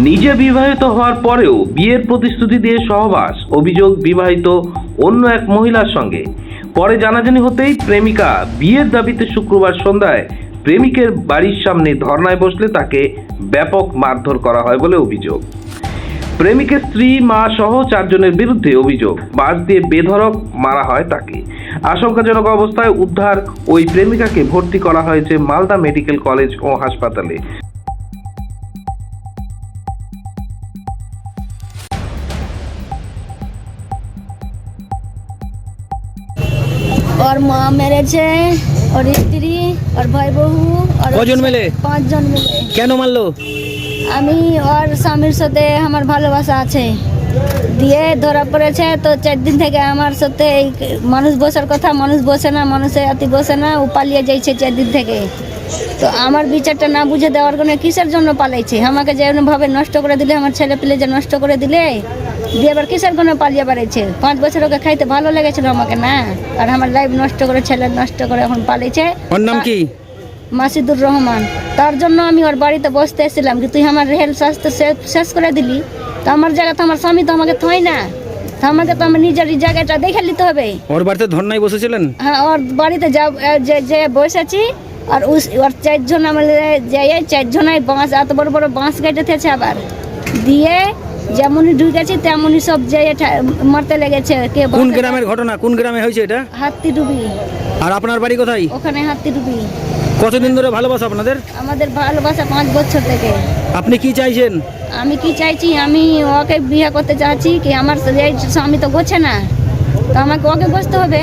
নিজে বিবাহিত হওয়ার পরেও বিয়ের প্রতিশ্রুতি দিয়ে সহবাস, অভিযোগ বিবাহিত অন্য এক মহিলার সঙ্গে। পরে জানাজানি হতেই প্রেমিকা বিয়ের দাবিতে শুক্রবার সন্ধ্যায় প্রেমিকের বাড়ির সামনে ধর্নায় বসলে তাকে ব্যাপক মারধর করা হয় বলে অভিযোগ। প্রেমিকের স্ত্রী, মা সহ 4 জনের বিরুদ্ধে অভিযোগ, বাঁশ দিয়ে বেধড়ক মারা হয় তাকে। আশঙ্কাজনক অবস্থায় উদ্ধার ওই প্রেমিকাকে ভর্তি করা হয়েছে মালদা মেডিকেল কলেজ ও হাসপাতালে। और माँ मेरे छे और स्त्री और भाई बहू और কজন মিলে? 5 জন মিলে। কেন মারলো? আমি আর স্বামীর সাথে আমার ভালোবাসা আছে দিয়ে ধরা পড়েছে, তো 4 দিন থেকে আমার সাথে এই মানুষ বসার কথা, মানুষ বসে না, মানুষের আতি বসে না, ও পালিয়ে যাইছে 4 দিন থেকে। তো আমার বিচারটা না বুঝে দেওয়ার জন্য কিসের জন্য পালাইছে? আমাকে যেভাবে নষ্ট করে দিলে, আমার ছেলে পেলে যে নষ্ট করে দিলে, দিয়ে আবার কিসের জন্য পালিয়ে বেড়াইছে? 5 বছর ওকে খাইতে ভালো লেগেছিল আমাকে না, আর আমার লাইফ নষ্ট করে, ছেলে নষ্ট করে এখন পালিয়েছে। ওর নাম কি? মাসিদুর রহমান। তার জন্য আমি ওর বাড়িতে বসতে এসেছিলাম কি তুই আমার রেহেল স্বাস্থ্য শেষ করে দিলি, তো আমার জায়গা তো আমার স্বামী তো আমাকে থই না, তো আমাকে তো আমার নিজের জায়গাটা দেখে নিতে হবে। ওর বাড়িতে ধর্নায় বসেছিলেন? হ্যাঁ, ওর বাড়িতে যে বসেছি, আর ওর 4 জন আমাদের যে 4 জনাই বাঁশ, এত বড় বড় বাঁশ কেটে থেছে, আবার দিয়ে যেমনই ঢুকেছি তেমনই সব যে মারতে লেগেছে। কোন গ্রামের ঘটনা? কোন গ্রামে হয়েছে এটা? হাতিডুবি। আর আপনার বাড়ি কোথায়? ওখানে হাতিডুবি। কতদিন ধরে ভালোবাসা আপনাদের? আমাদের ভালোবাসা 5 বছর থেকে। আপনি কি চাইছেন? আমি কি চাইছি, আমি ওকে বিয়ে করতে চাচ্ছি কি আমার স্বামী তো গোছে না, তো আমাকে ওকে বসতে হবে।